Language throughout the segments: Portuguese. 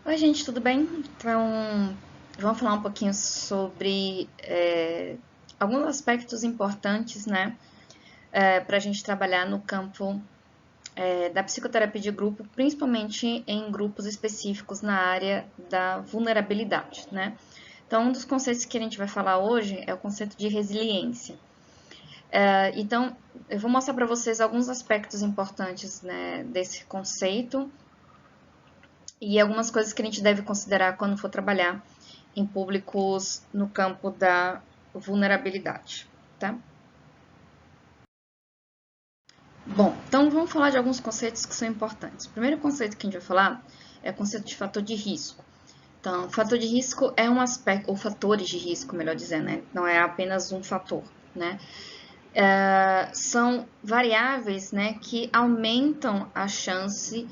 Oi, gente, tudo bem? Então, vamos falar um pouquinho sobre alguns aspectos importantes, né, para a gente trabalhar no campo da psicoterapia de grupo, principalmente em grupos específicos na área da vulnerabilidade, né? Então, um dos conceitos que a gente vai falar hoje é o conceito de resiliência. Então, eu vou mostrar para vocês alguns aspectos importantes, né, desse conceito e algumas coisas que a gente deve considerar quando for trabalhar em públicos no campo da vulnerabilidade, tá? Bom, então vamos falar de alguns conceitos que são importantes. O primeiro conceito que a gente vai falar é o conceito de fator de risco. Então, fator de risco é um aspecto, ou fatores de risco, melhor dizendo, né? Não é apenas um fator, né? São variáveis, né, que aumentam a chance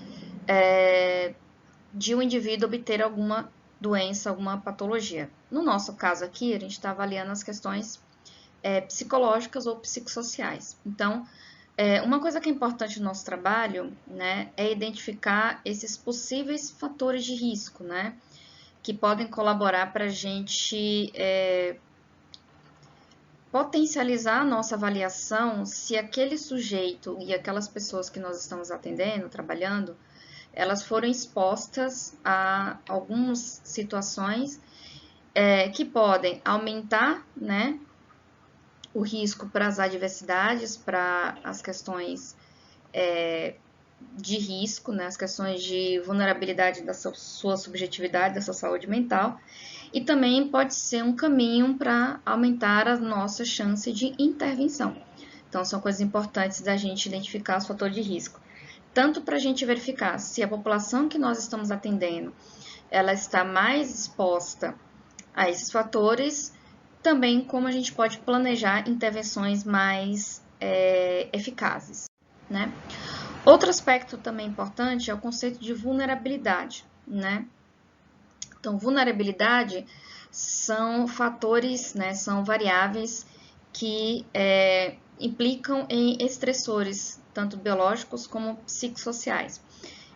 de um indivíduo obter alguma doença, alguma patologia. No nosso caso aqui, a gente está avaliando as questões psicológicas ou psicossociais. Então, uma coisa que é importante no nosso trabalho, né, é identificar esses possíveis fatores de risco, né, que podem colaborar para a gente potencializar a nossa avaliação se aquele sujeito e aquelas pessoas que nós estamos atendendo, trabalhando, elas foram expostas a algumas situações que podem aumentar, né, o risco para as adversidades, para as questões de risco, né, as questões de vulnerabilidade da sua subjetividade, da sua saúde mental, e também pode ser um caminho para aumentar a nossa chance de intervenção. Então, são coisas importantes da gente identificar os fatores de risco, tanto para a gente verificar se a população que nós estamos atendendo ela está mais exposta a esses fatores, também como a gente pode planejar intervenções mais eficazes, né? Outro aspecto também importante é o conceito de vulnerabilidade, né? Então, vulnerabilidade são fatores, né, são variáveis que implicam em estressores, tanto biológicos como psicossociais.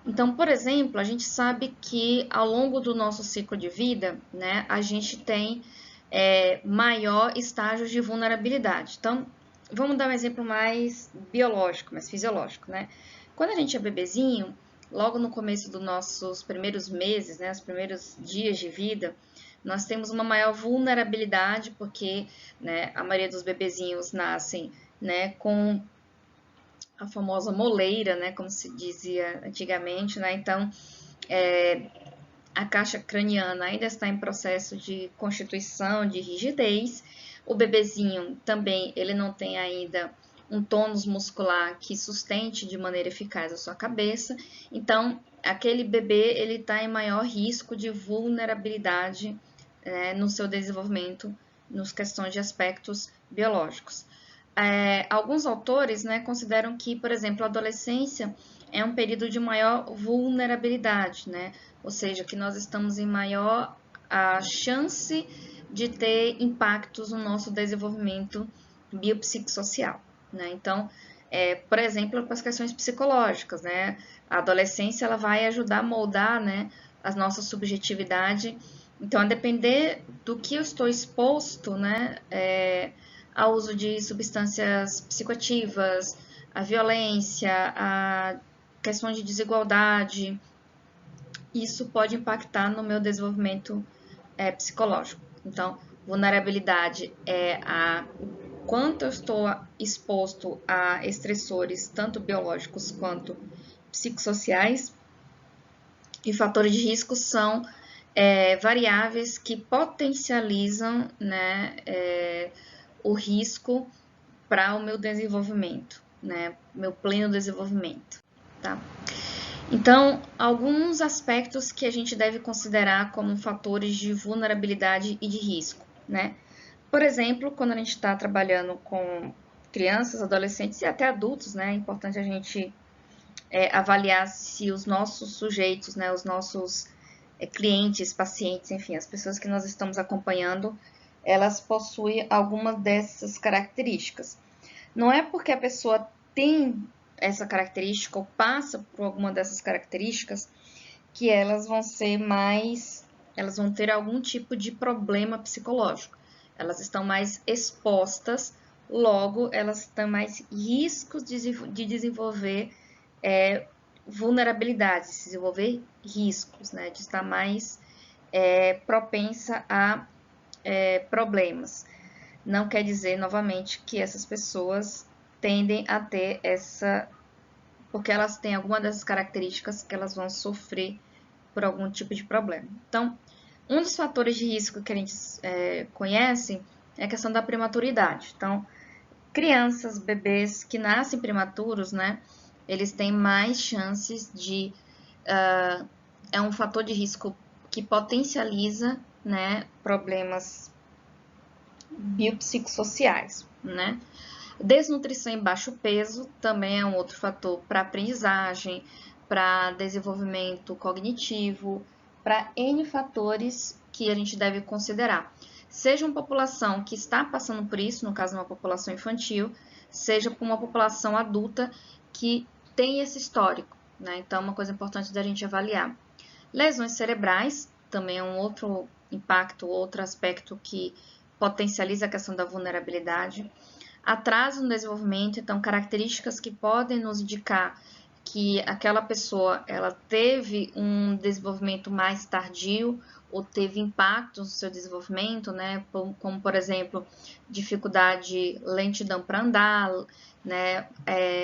Então, por exemplo, a gente sabe que ao longo do nosso ciclo de vida, né, a gente tem maior estágio de vulnerabilidade. Então, vamos dar um exemplo mais biológico, mais fisiológico, né? Quando a gente é bebezinho, logo no começo dos nossos primeiros meses, né, os primeiros dias de vida, nós temos uma maior vulnerabilidade, porque, né, a maioria dos bebezinhos nascem, né, com a famosa moleira, né, como se dizia antigamente, né? Então, a caixa craniana ainda está em processo de constituição, de rigidez. O bebezinho também, ele não tem ainda um tônus muscular que sustente de maneira eficaz a sua cabeça. Então, aquele bebê, ele está em maior risco de vulnerabilidade no seu desenvolvimento, nas questões de aspectos biológicos. Alguns autores, né, consideram que, por exemplo, a adolescência é um período de maior vulnerabilidade, né? Ou seja, que nós estamos em maior a chance de ter impactos no nosso desenvolvimento biopsicossocial, né? Então, por exemplo, para as questões psicológicas, né? A adolescência ela vai ajudar a moldar, né, a nossa subjetividade. Então, a depender do que eu estou exposto, né, ao uso de substâncias psicoativas, a violência, a questões de desigualdade, isso pode impactar no meu desenvolvimento psicológico. Então, vulnerabilidade é o quanto eu estou exposto a estressores, tanto biológicos quanto psicossociais, e fatores de risco são variáveis que potencializam, né, o risco para o meu desenvolvimento, né, meu pleno desenvolvimento, tá? Então, alguns aspectos que a gente deve considerar como fatores de vulnerabilidade e de risco, né? Por exemplo, quando a gente está trabalhando com crianças, adolescentes e até adultos, né? É importante a gente avaliar se os nossos sujeitos, né? Os nossos clientes, pacientes, enfim, as pessoas que nós estamos acompanhando, elas possuem alguma dessas características. Não é porque a pessoa tem essa característica ou passa por alguma dessas características que elas vão ser mais, elas vão ter algum tipo de problema psicológico. Elas estão mais expostas, logo elas têm mais riscos de desenvolver vulnerabilidades, de desenvolver riscos, né, de estar mais propensa a problemas. Não quer dizer, novamente, que essas pessoas tendem a ter essa, porque elas têm alguma dessas características que elas vão sofrer por algum tipo de problema. Então, um dos fatores de risco que a gente conhece é a questão da prematuridade. Então, crianças, bebês que nascem prematuros, né, eles têm mais chances de... é um fator de risco que potencializa, né, problemas biopsicossociais, né? Desnutrição e baixo peso também é um outro fator para aprendizagem, para desenvolvimento cognitivo, para N fatores que a gente deve considerar. Seja uma população que está passando por isso, no caso uma população infantil, seja para uma população adulta que tem esse histórico, né? Então, uma coisa importante da gente avaliar. Lesões cerebrais também é um outro impacto, outro aspecto que potencializa a questão da vulnerabilidade. Atraso no desenvolvimento, então características que podem nos indicar que aquela pessoa ela teve um desenvolvimento mais tardio ou teve impactos no seu desenvolvimento, né? Como por exemplo, dificuldade, lentidão para andar, né?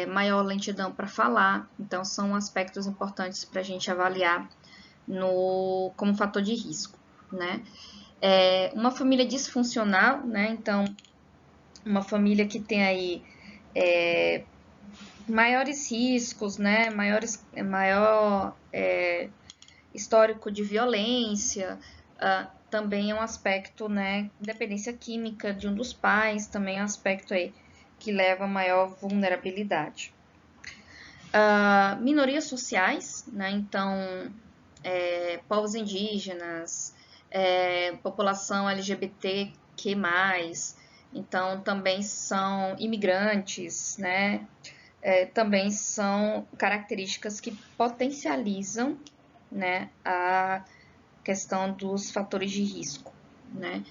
Maior lentidão para falar. Então, são aspectos importantes para a gente avaliar como fator de risco, né? Uma família disfuncional, né? Então, uma família que tem aí maiores riscos, né? Maior histórico de violência, também é um aspecto, né? Dependência química de um dos pais, também é um aspecto aí que leva a maior vulnerabilidade. Minorias sociais, né? Então, povos indígenas, população LGBTQ+, então também são imigrantes, né? Também são características que potencializam, né, a questão dos fatores de risco, né?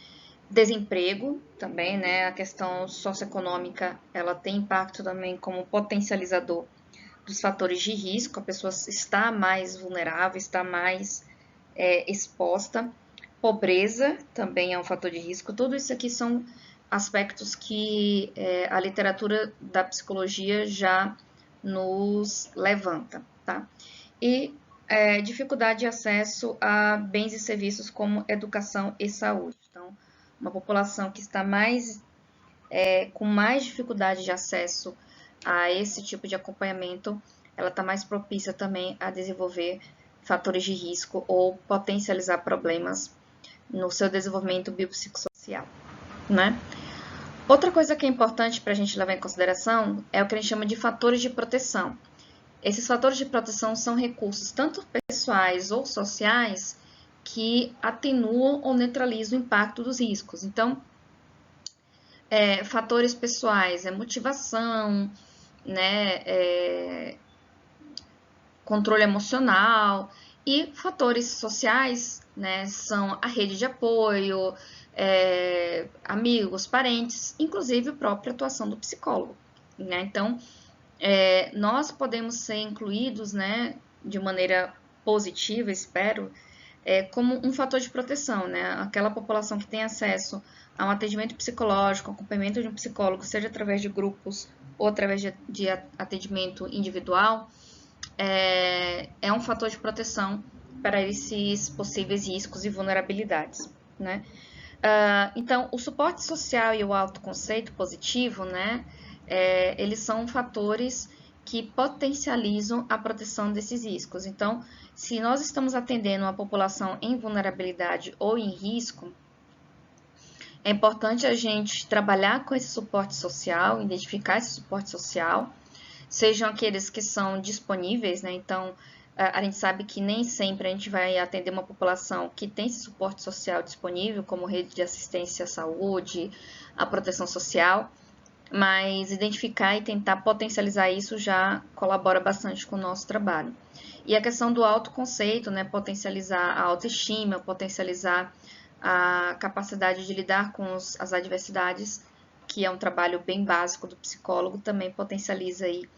Desemprego também, né? A questão socioeconômica, ela tem impacto também como potencializador dos fatores de risco, a pessoa está mais vulnerável, está mais exposta. Pobreza também é um fator de risco. Tudo isso aqui são aspectos que a literatura da psicologia já nos levanta, tá? E dificuldade de acesso a bens e serviços como educação e saúde. Então, uma população que está com mais dificuldade de acesso a esse tipo de acompanhamento, ela está mais propícia também a desenvolver fatores de risco ou potencializar problemas no seu desenvolvimento biopsicossocial, né? Outra coisa que é importante para a gente levar em consideração é o que a gente chama de fatores de proteção. Esses fatores de proteção são recursos tanto pessoais ou sociais que atenuam ou neutralizam o impacto dos riscos. Então, fatores pessoais motivação, né, controle emocional, e fatores sociais, né, são a rede de apoio, amigos, parentes, inclusive a própria atuação do psicólogo, né? Então, nós podemos ser incluídos, né, de maneira positiva, espero, como um fator de proteção, né? Aquela população que tem acesso a um atendimento psicológico, acompanhamento de um psicólogo, seja através de grupos ou através de atendimento individual, é um fator de proteção para esses possíveis riscos e vulnerabilidades, né? Então, o suporte social e o autoconceito positivo, né? Eles são fatores que potencializam a proteção desses riscos. Então, se nós estamos atendendo uma população em vulnerabilidade ou em risco, é importante a gente trabalhar com esse suporte social, identificar esse suporte social, sejam aqueles que são disponíveis, né? Então, a gente sabe que nem sempre a gente vai atender uma população que tem esse suporte social disponível, como rede de assistência à saúde, a proteção social, mas identificar e tentar potencializar isso já colabora bastante com o nosso trabalho. E a questão do autoconceito, né? Potencializar a autoestima, potencializar a capacidade de lidar com as adversidades, que é um trabalho bem básico do psicólogo, também potencializa aí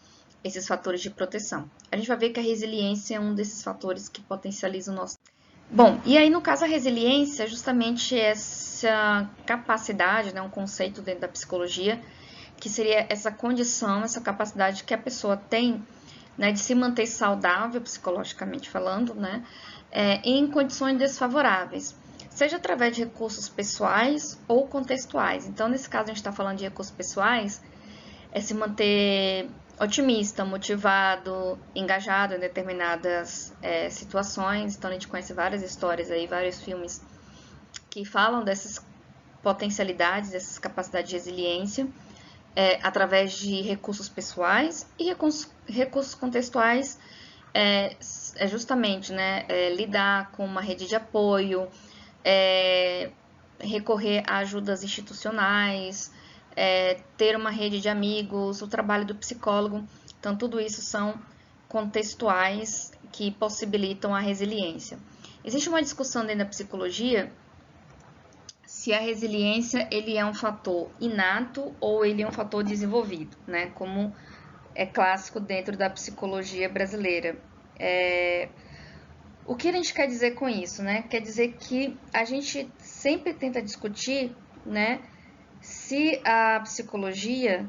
esses fatores de proteção. A gente vai ver que a resiliência é um desses fatores que potencializa o nosso. Bom, e aí no caso a resiliência é justamente essa capacidade, né, um conceito dentro da psicologia, que seria essa condição, essa capacidade que a pessoa tem, né, de se manter saudável psicologicamente falando, né, em condições desfavoráveis, seja através de recursos pessoais ou contextuais. Então, nesse caso, a gente está falando de recursos pessoais, é se manter otimista, motivado, engajado em determinadas situações. Então, a gente conhece várias histórias aí, vários filmes que falam dessas potencialidades, dessas capacidades de resiliência, através de recursos pessoais e recursos contextuais, justamente, né, lidar com uma rede de apoio, recorrer a ajudas institucionais, ter uma rede de amigos, o trabalho do psicólogo. Então, tudo isso são contextuais que possibilitam a resiliência. Existe uma discussão dentro da psicologia se a resiliência ele é um fator inato ou ele é um fator desenvolvido, né? Como é clássico dentro da psicologia brasileira. O que a gente quer dizer com isso, né? Quer dizer que a gente sempre tenta discutir, né, se a psicologia,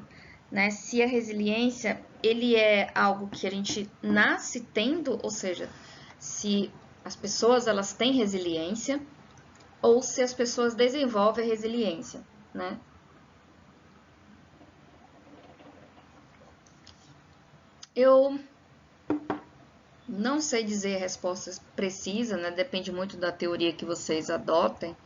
né, se a resiliência, ele é algo que a gente nasce tendo, ou seja, se as pessoas elas têm resiliência ou se as pessoas desenvolvem a resiliência, né? Eu não sei dizer a resposta precisa, né? Depende muito da teoria que vocês adotem,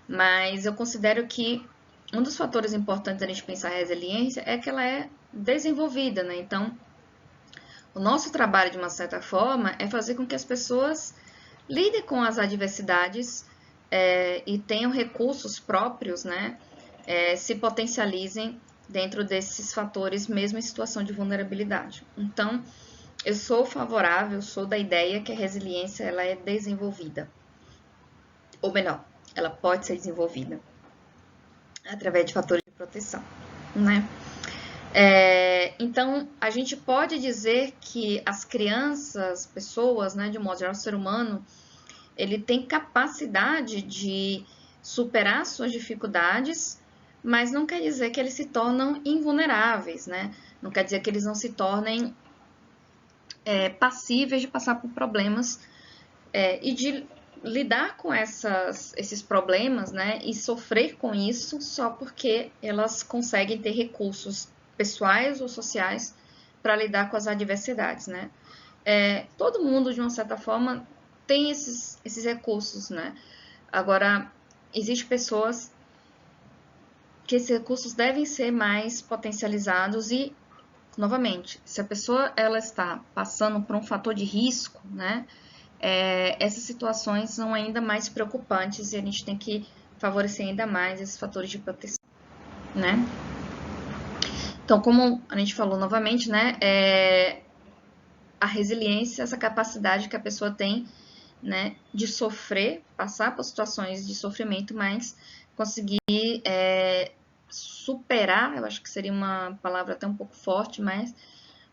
mas eu considero que um dos fatores importantes da gente pensar a resiliência é que ela é desenvolvida, né? Então, o nosso trabalho, de uma certa forma, é fazer com que as pessoas lidem com as adversidades e tenham recursos próprios, né? Se potencializem dentro desses fatores, mesmo em situação de vulnerabilidade. Então, eu sou favorável, sou da ideia que a resiliência ela é desenvolvida. Ou melhor, ela pode ser desenvolvida através de fatores de proteção, né? Então, a gente pode dizer que as crianças, pessoas, né, de um modo geral, o ser humano, ele tem capacidade de superar suas dificuldades, mas não quer dizer que eles se tornam invulneráveis, né? Não quer dizer que eles não se tornem passíveis de passar por problemas e de lidar com esses problemas, né? E sofrer com isso só porque elas conseguem ter recursos pessoais ou sociais para lidar com as adversidades, né? Todo mundo, de uma certa forma, tem esses recursos, né? Agora, existem pessoas que esses recursos devem ser mais potencializados e, novamente, se a pessoa ela está passando por um fator de risco, né? Essas situações são ainda mais preocupantes e a gente tem que favorecer ainda mais esses fatores de proteção, né? Então, como a gente falou novamente, né? A resiliência, essa capacidade que a pessoa tem, né, de sofrer, passar por situações de sofrimento, mas conseguir superar, eu acho que seria uma palavra até um pouco forte, mas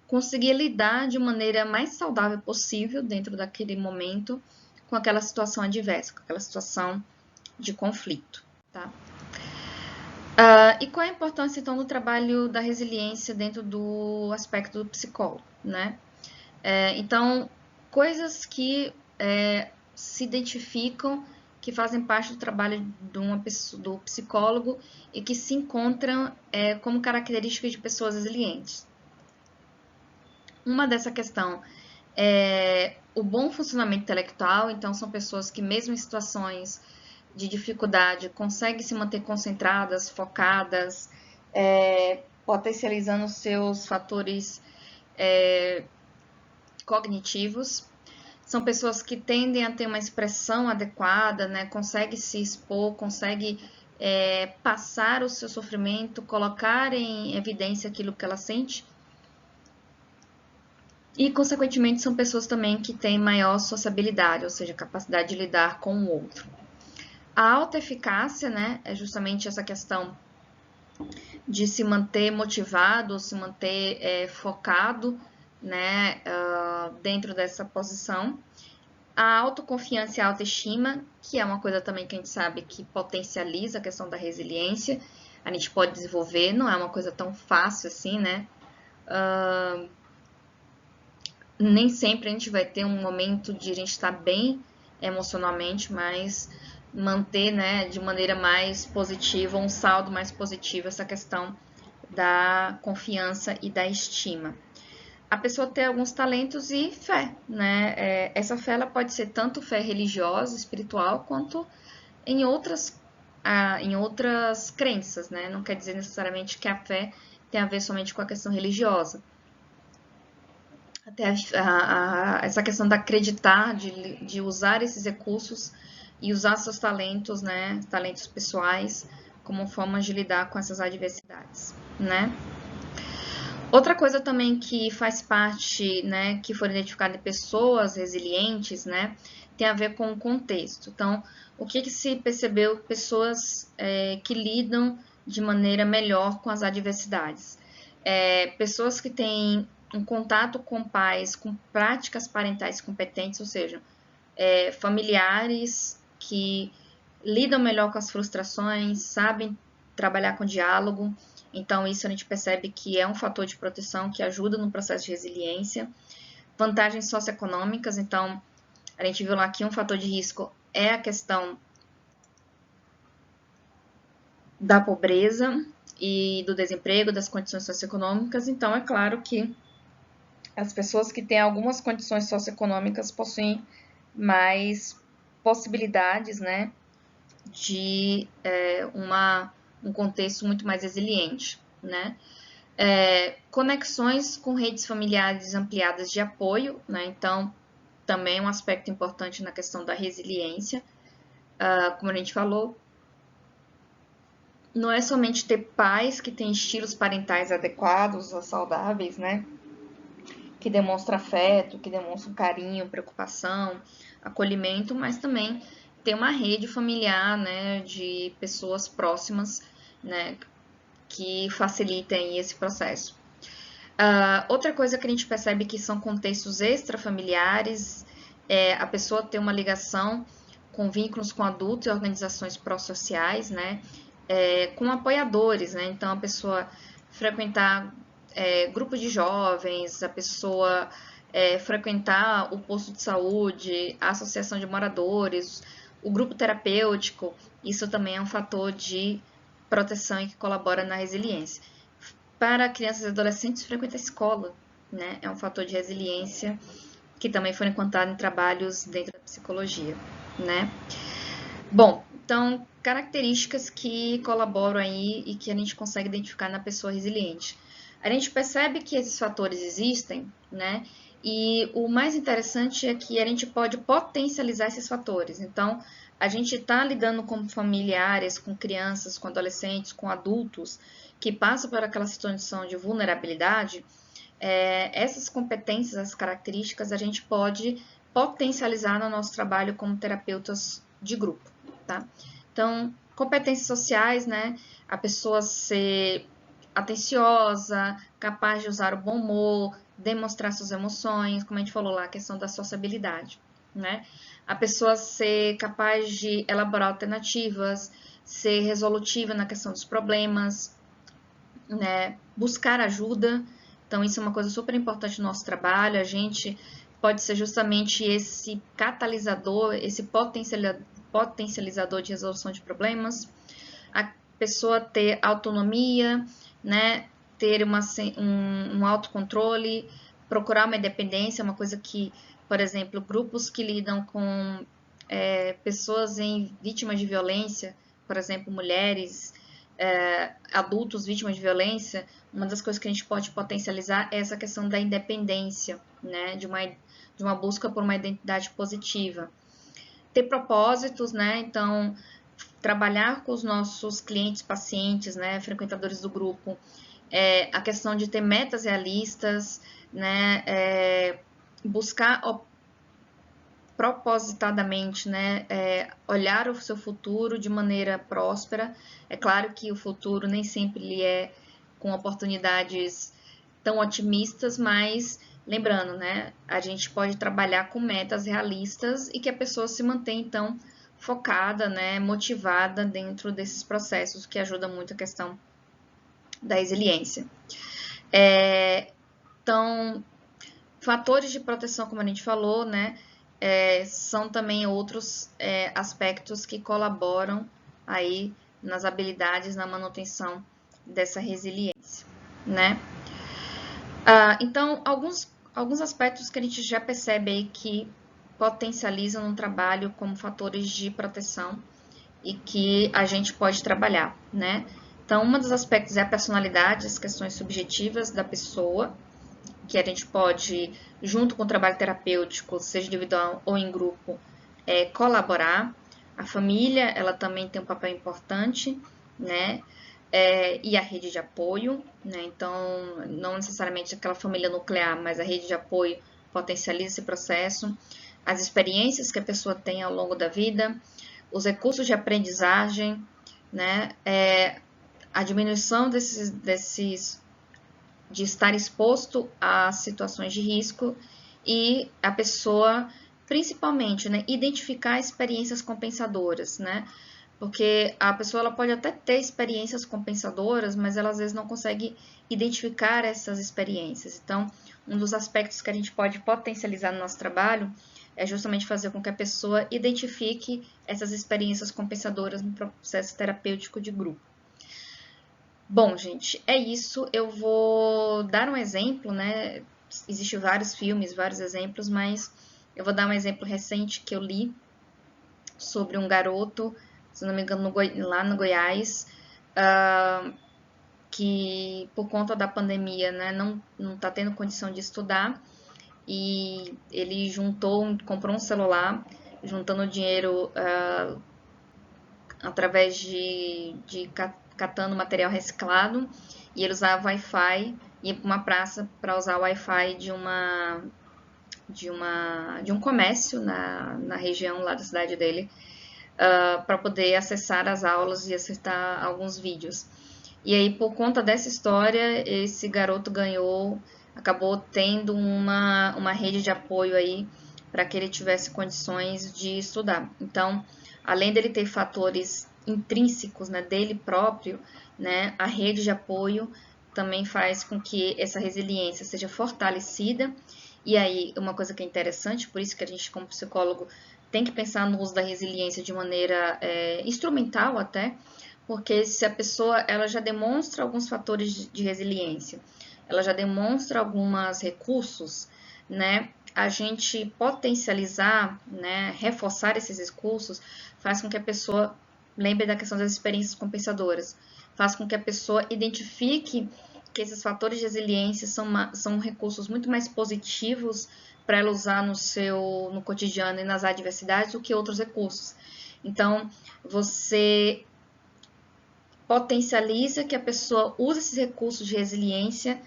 conseguir lidar de maneira mais saudável possível dentro daquele momento com aquela situação adversa, com aquela situação de conflito, tá? E qual é a importância, então, do trabalho da resiliência dentro do aspecto do psicólogo, né? Então, coisas que se identificam, que fazem parte do trabalho do psicólogo e que se encontram como características de pessoas resilientes. Uma dessa questão é o bom funcionamento intelectual, então são pessoas que mesmo em situações de dificuldade conseguem se manter concentradas, focadas, potencializando seus fatores cognitivos. São pessoas que tendem a ter uma expressão adequada, né? Conseguem se expor, conseguem passar o seu sofrimento, colocar em evidência aquilo que ela sente. E, consequentemente, são pessoas também que têm maior sociabilidade, ou seja, capacidade de lidar com o outro. A alta eficácia, né, é justamente essa questão de se manter motivado, se manter focado, né, dentro dessa posição. A autoconfiança e a autoestima, que é uma coisa também que a gente sabe que potencializa a questão da resiliência, a gente pode desenvolver, não é uma coisa tão fácil assim, né? Nem sempre a gente vai ter um momento de a gente estar bem emocionalmente, mas manter, né, de maneira mais positiva, um saldo mais positivo, essa questão da confiança e da estima. A pessoa ter alguns talentos e fé, né? Essa fé ela pode ser tanto fé religiosa, espiritual, quanto em outras crenças, né? Não quer dizer necessariamente que a fé tem a ver somente com a questão religiosa. Até essa questão da acreditar, de usar esses recursos e usar seus talentos, né? Talentos pessoais, como forma de lidar com essas adversidades, né? Outra coisa também que faz parte, né, que foram identificadas em pessoas resilientes, né, tem a ver com o contexto. Então, o que se percebeu? Pessoas que lidam de maneira melhor com as adversidades. Pessoas que têm um contato com pais, com práticas parentais competentes, ou seja, familiares que lidam melhor com as frustrações, sabem trabalhar com diálogo. Então, isso a gente percebe que é um fator de proteção que ajuda no processo de resiliência. Vantagens socioeconômicas, então, a gente viu lá que um fator de risco é a questão da pobreza e do desemprego, das condições socioeconômicas. Então, é claro que as pessoas que têm algumas condições socioeconômicas possuem mais possibilidades, né, de um contexto muito mais resiliente, né? Conexões com redes familiares ampliadas de apoio, né? Então, também é um aspecto importante na questão da resiliência. Como a gente falou, não é somente ter pais que têm estilos parentais adequados ou saudáveis, né? Que demonstram afeto, que demonstram carinho, preocupação, acolhimento, mas também ter uma rede familiar, né, de pessoas próximas, né, que facilitem esse processo. Outra coisa que a gente percebe que são contextos extrafamiliares, a pessoa ter uma ligação com vínculos com adultos e organizações pró-sociais, né, com apoiadores, né, então a pessoa frequentar grupos de jovens, a pessoa frequentar o posto de saúde, a associação de moradores, o grupo terapêutico, isso também é um fator de proteção e que colabora na resiliência. Para crianças e adolescentes, frequentar a escola, né? É um fator de resiliência que também foi encontrado em trabalhos dentro da psicologia, né? Bom, então, características que colaboram aí e que a gente consegue identificar na pessoa resiliente. A gente percebe que esses fatores existem, né? E o mais interessante é que a gente pode potencializar esses fatores. Então, a gente está lidando com familiares, com crianças, com adolescentes, com adultos que passam por aquela situação de vulnerabilidade. Essas competências, essas características, a gente pode potencializar no nosso trabalho como terapeutas de grupo, tá? Então, competências sociais, né? A pessoa ser atenciosa, capaz de usar o bom humor, demonstrar suas emoções, como a gente falou lá, a questão da sociabilidade, né? A pessoa ser capaz de elaborar alternativas, ser resolutiva na questão dos problemas, né? Buscar ajuda. Então, isso é uma coisa super importante no nosso trabalho. A gente pode ser justamente esse catalisador, esse potencializador de resolução de problemas. A pessoa ter autonomia, né? Ter um autocontrole, procurar uma independência, uma coisa que, por exemplo, grupos que lidam com pessoas vítimas de violência, por exemplo, mulheres, adultos vítimas de violência, uma das coisas que a gente pode potencializar é essa questão da independência, né? De uma busca por uma identidade positiva. Ter propósitos, né? Então, trabalhar com os nossos clientes, pacientes, né? Frequentadores do grupo, a questão de ter metas realistas, né? Buscar propositadamente, né, olhar o seu futuro de maneira próspera. É claro que o futuro nem sempre ele é com oportunidades tão otimistas, mas lembrando, né, a gente pode trabalhar com metas realistas e que a pessoa se mantenha, então, focada, né, motivada dentro desses processos, que ajuda muito a questão da resiliência. Então, fatores de proteção, como a gente falou, né, são também outros aspectos que colaboram aí nas habilidades, na manutenção dessa resiliência, né? Então, alguns aspectos que a gente já percebe aí que potencializam no trabalho como fatores de proteção e que a gente pode trabalhar, né? Então, um dos aspectos é a personalidade, as questões subjetivas da pessoa, que a gente pode, junto com o trabalho terapêutico, seja individual ou em grupo, colaborar. A família, ela também tem um papel importante, né? E a rede de apoio, né? Então, não necessariamente aquela família nuclear, mas a rede de apoio potencializa esse processo. As experiências que a pessoa tem ao longo da vida, os recursos de aprendizagem, né? A diminuição de estar exposto a situações de risco e a pessoa, principalmente, né, identificar experiências compensadoras, né? Porque a pessoa ela pode até ter experiências compensadoras, mas ela às vezes não consegue identificar essas experiências. Então, um dos aspectos que a gente pode potencializar no nosso trabalho é justamente fazer com que a pessoa identifique essas experiências compensadoras no processo terapêutico de grupo. Bom, gente, é isso. Eu vou dar um exemplo, né? Existem vários filmes, vários exemplos, mas eu vou dar um exemplo recente que eu li sobre um garoto, se não me engano, lá no Goiás, que por conta da pandemia, né, não está tendo condição de estudar e ele comprou um celular, juntando dinheiro através de catando material reciclado, e ele usava Wi-Fi, ia para uma praça para usar o Wi-Fi de um comércio na região lá da cidade dele, para poder acessar as aulas e acessar alguns vídeos. E aí, por conta dessa história, esse garoto acabou tendo uma rede de apoio aí para que ele tivesse condições de estudar. Então, além dele ter fatores intrínsecos, né, dele próprio, né, a rede de apoio também faz com que essa resiliência seja fortalecida. E aí, uma coisa que é interessante, por isso que a gente, como psicólogo, tem que pensar no uso da resiliência de maneira instrumental até, porque se a pessoa ela já demonstra alguns fatores de resiliência, ela já demonstra alguns recursos, né? A gente potencializar, né, reforçar esses recursos, faz com que a pessoa lembre da questão das experiências compensadoras, faz com que a pessoa identifique que esses fatores de resiliência são recursos muito mais positivos para ela usar no cotidiano e nas adversidades do que outros recursos. Então, você potencializa que a pessoa use esses recursos de resiliência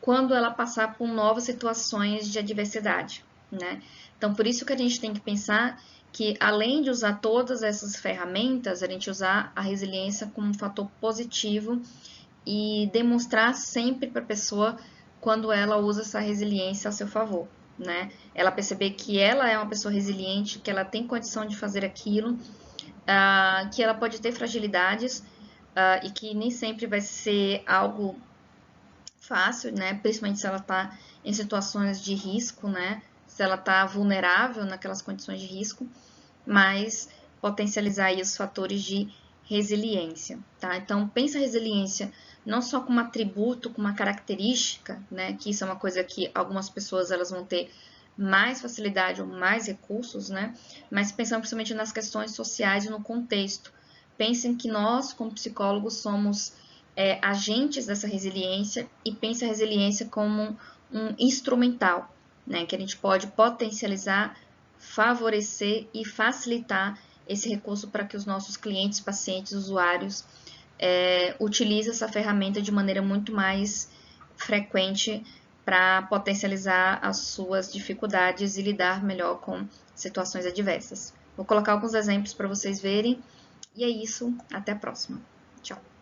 quando ela passar por novas situações de adversidade, né? Então, por isso que a gente tem que pensar que, além de usar todas essas ferramentas, a gente usar a resiliência como um fator positivo e demonstrar sempre para a pessoa quando ela usa essa resiliência a seu favor, né? Ela perceber que ela é uma pessoa resiliente, que ela tem condição de fazer aquilo, que ela pode ter fragilidades e que nem sempre vai ser algo fácil, né? Principalmente se ela está em situações de risco, né? Se ela está vulnerável naquelas condições de risco, mas potencializar aí os fatores de resiliência, tá? Então, pensa a resiliência não só como atributo, como uma característica, né? Que isso é uma coisa que algumas pessoas elas vão ter mais facilidade ou mais recursos, né? Mas pensando principalmente nas questões sociais e no contexto. Pensem que nós, como psicólogos, somos agentes dessa resiliência e pense a resiliência como um instrumental, né? Que a gente pode potencializar, favorecer e facilitar esse recurso para que os nossos clientes, pacientes, usuários utiliza essa ferramenta de maneira muito mais frequente para potencializar as suas dificuldades e lidar melhor com situações adversas. Vou colocar alguns exemplos para vocês verem. E é isso. Até a próxima. Tchau.